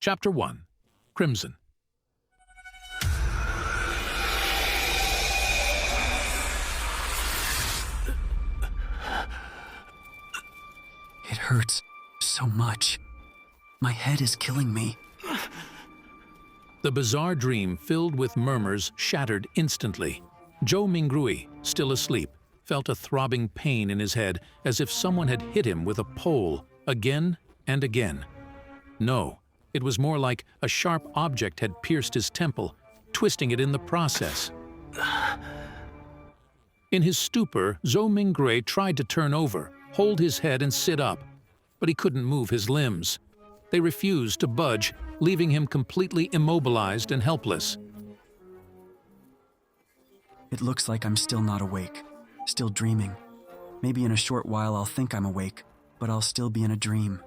Chapter 1. Crimson. It hurts so much. My head is killing me. The bizarre dream, filled with murmurs, shattered instantly. Zhou Mingrui, still asleep, felt a throbbing pain in his head, as if someone had hit him with a pole again and again. No, it was more like a sharp object had pierced his temple, twisting it in the process. In his stupor, Zhou Mingrui tried to turn over, hold his head and sit up, but he couldn't move his limbs. They refused to budge, leaving him completely immobilized and helpless. It looks like I'm still not awake, still dreaming. Maybe in a short while I'll think I'm awake, but I'll still be in a dream.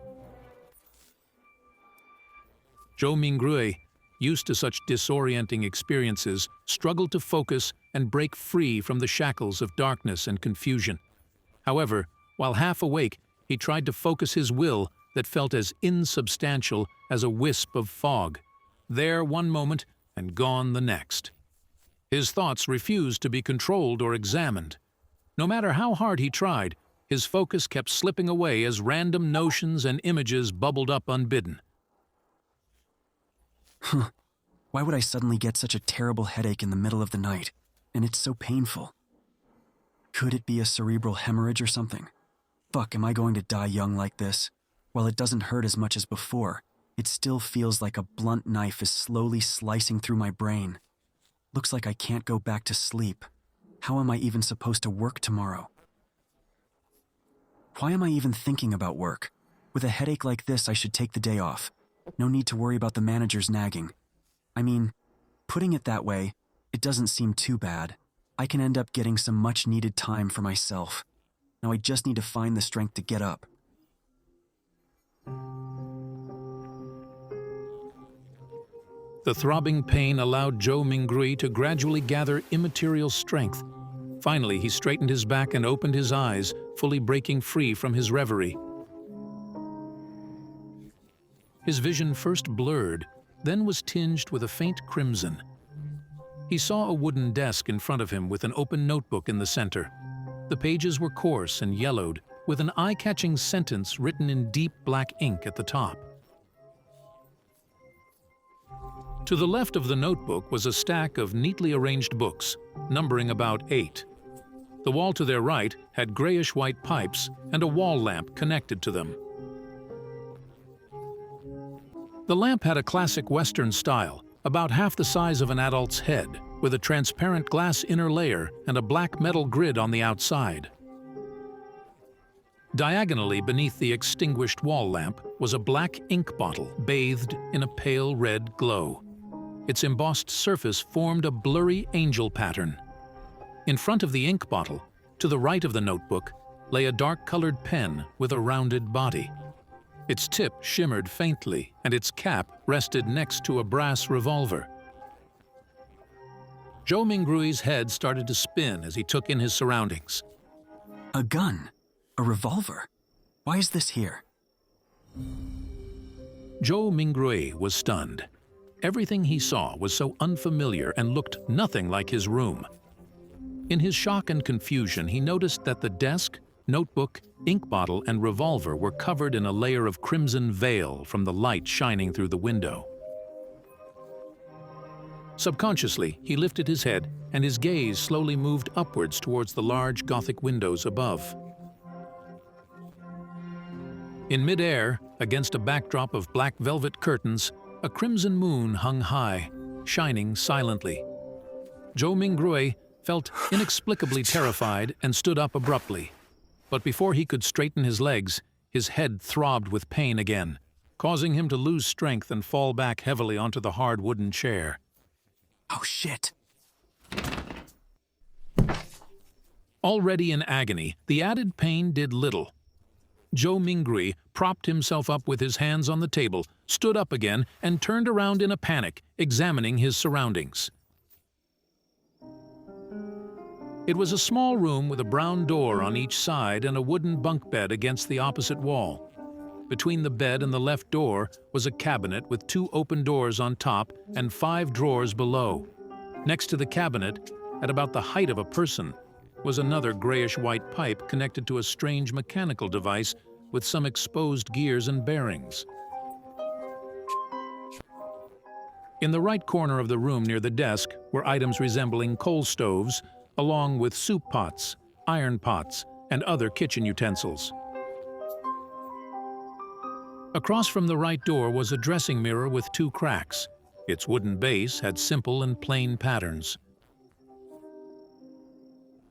Zhou Mingrui, used to such disorienting experiences, struggled to focus and break free from the shackles of darkness and confusion. However, while half awake, he tried to focus his will that felt as insubstantial as a wisp of fog, there one moment and gone the next. His thoughts refused to be controlled or examined. No matter how hard he tried, his focus kept slipping away as random notions and images bubbled up unbidden. Why would I suddenly get such a terrible headache in the middle of the night? And it's so painful. Could it be a cerebral hemorrhage or something? Fuck, am I going to die young like this? While it doesn't hurt as much as before, it still feels like a blunt knife is slowly slicing through my brain. Looks like I can't go back to sleep. How am I even supposed to work tomorrow? Why am I even thinking about work? With a headache like this, I should take the day off. No need to worry about the manager's nagging. I mean, putting it that way, it doesn't seem too bad. I can end up getting some much-needed time for myself. Now I just need to find the strength to get up. The throbbing pain allowed Zhou Mingrui to gradually gather immaterial strength. Finally, he straightened his back and opened his eyes, fully breaking free from his reverie. His vision first blurred, then was tinged with a faint crimson. He saw a wooden desk in front of him with an open notebook in the center. The pages were coarse and yellowed, with an eye-catching sentence written in deep black ink at the top. To the left of the notebook was a stack of neatly arranged books, numbering about 8. The wall to their right had grayish-white pipes and a wall lamp connected to them. The lamp had a classic Western style, about half the size of an adult's head, with a transparent glass inner layer and a black metal grid on the outside. Diagonally beneath the extinguished wall lamp was a black ink bottle bathed in a pale red glow. Its embossed surface formed a blurry angel pattern. In front of the ink bottle, to the right of the notebook, lay a dark-colored pen with a rounded body. Its tip shimmered faintly, and its cap rested next to a brass revolver. Zhou Mingrui's head started to spin as he took in his surroundings. A gun? A revolver? Why is this here? Zhou Mingrui was stunned. Everything he saw was so unfamiliar and looked nothing like his room. In his shock and confusion, he noticed that the desk, notebook, ink bottle, and revolver were covered in a layer of crimson veil from the light shining through the window. Subconsciously, he lifted his head, and his gaze slowly moved upwards towards the large Gothic windows above. In mid-air, against a backdrop of black velvet curtains, a crimson moon hung high, shining silently. Zhou Mingrui felt inexplicably terrified and stood up abruptly. But before he could straighten his legs, his head throbbed with pain again, causing him to lose strength and fall back heavily onto the hard wooden chair. Oh shit! Already in agony, the added pain did little. Zhou Mingrui propped himself up with his hands on the table, stood up again, and turned around in a panic, examining his surroundings. It was a small room with a brown door on each side and a wooden bunk bed against the opposite wall. Between the bed and the left door was a cabinet with 2 open doors on top and 5 drawers below. Next to the cabinet, at about the height of a person, was another grayish-white pipe connected to a strange mechanical device with some exposed gears and bearings. In the right corner of the room near the desk were items resembling coal stoves, along with soup pots, iron pots, and other kitchen utensils. Across from the right door was a dressing mirror with 2 cracks. Its wooden base had simple and plain patterns.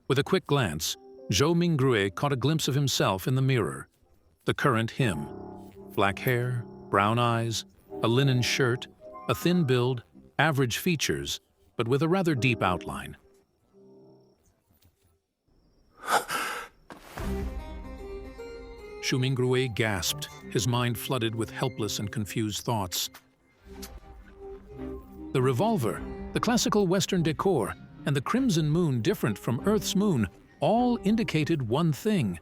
With a quick glance, Zhou Minggrui caught a glimpse of himself in the mirror. The current him. Black hair, brown eyes, a linen shirt, a thin build, average features, but with a rather deep outline. Zhou Minggrui gasped, his mind flooded with helpless and confused thoughts. The revolver, the classical Western decor, and the crimson moon different from Earth's moon all indicated one thing.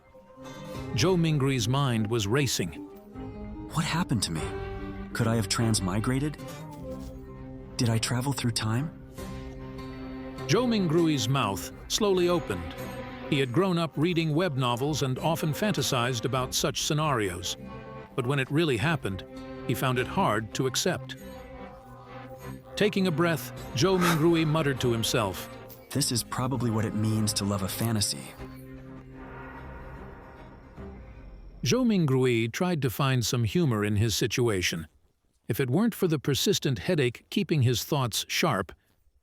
Zhou Mingrui's mind was racing. What happened to me? Could I have transmigrated? Did I travel through time? Zhou Mingrui's mouth slowly opened. He had grown up reading web novels and often fantasized about such scenarios. But when it really happened, he found it hard to accept. Taking a breath, Zhou Minggrui muttered to himself, This is probably what it means to love a fantasy. Zhou Minggrui tried to find some humor in his situation. If it weren't for the persistent headache keeping his thoughts sharp,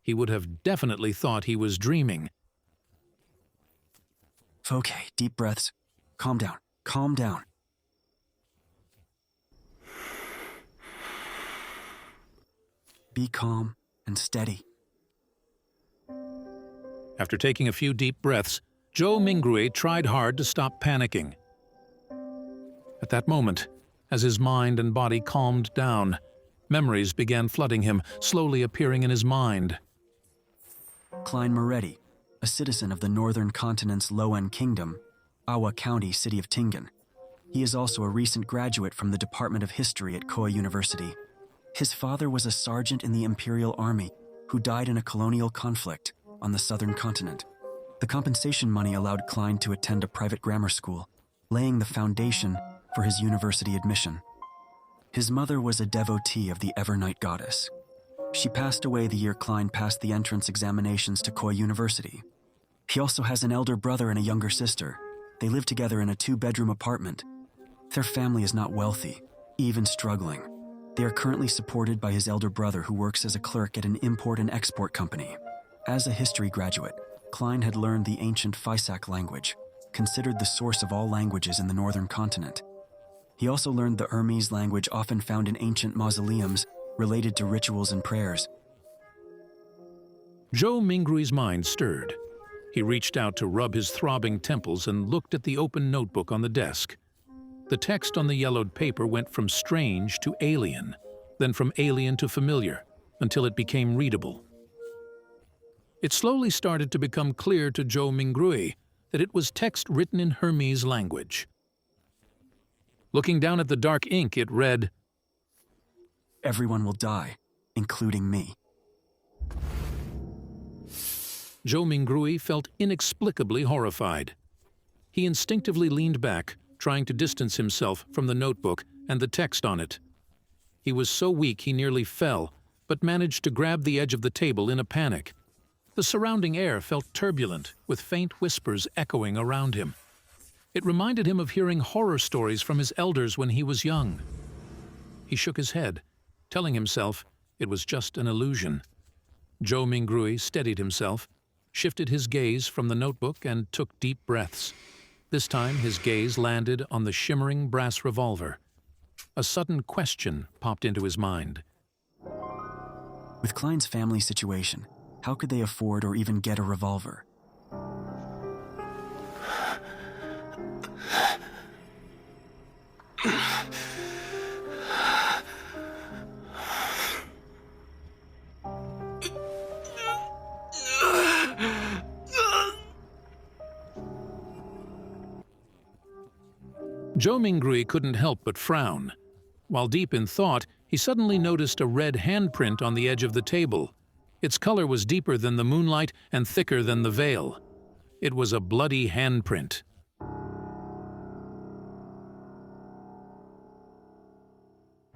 he would have definitely thought he was dreaming. Okay, deep breaths. Calm down. Calm down. Be calm and steady. After taking a few deep breaths, Zhou Minggrui tried hard to stop panicking. At that moment, as his mind and body calmed down, memories began flooding him, slowly appearing in his mind. Klein Moretti, a citizen of the northern continent's Loen Kingdom, Awa County, city of Tingen. He is also a recent graduate from the Department of History at Koa University. His father was a sergeant in the Imperial Army who died in a colonial conflict on the southern continent. The compensation money allowed Klein to attend a private grammar school, laying the foundation for his university admission. His mother was a devotee of the Evernight goddess. She passed away the year Klein passed the entrance examinations to Koa University. He also has an elder brother and a younger sister. They live together in a 2-bedroom apartment. Their family is not wealthy, even struggling. They are currently supported by his elder brother who works as a clerk at an import and export company. As a history graduate, Klein had learned the ancient Physac language, considered the source of all languages in the northern continent. He also learned the Hermes language often found in ancient mausoleums related to rituals and prayers. Zhou Mingrui's mind stirred. He reached out to rub his throbbing temples and looked at the open notebook on the desk. The text on the yellowed paper went from strange to alien, then from alien to familiar, until it became readable. It slowly started to become clear to Zhou Minggrui that it was text written in Hermes language. Looking down at the dark ink, it read, Everyone will die, including me. Zhou Minggrui felt inexplicably horrified. He instinctively leaned back, trying to distance himself from the notebook and the text on it. He was so weak he nearly fell, but managed to grab the edge of the table in a panic. The surrounding air felt turbulent, with faint whispers echoing around him. It reminded him of hearing horror stories from his elders when he was young. He shook his head, telling himself it was just an illusion. Zhou Minggrui steadied himself, shifted his gaze from the notebook and took deep breaths. This time his gaze landed on the shimmering brass revolver. A sudden question popped into his mind. With Klein's family situation, how could they afford or even get a revolver? Zhou Mingrui couldn't help but frown. While deep in thought, he suddenly noticed a red handprint on the edge of the table. Its color was deeper than the moonlight and thicker than the veil. It was a bloody handprint,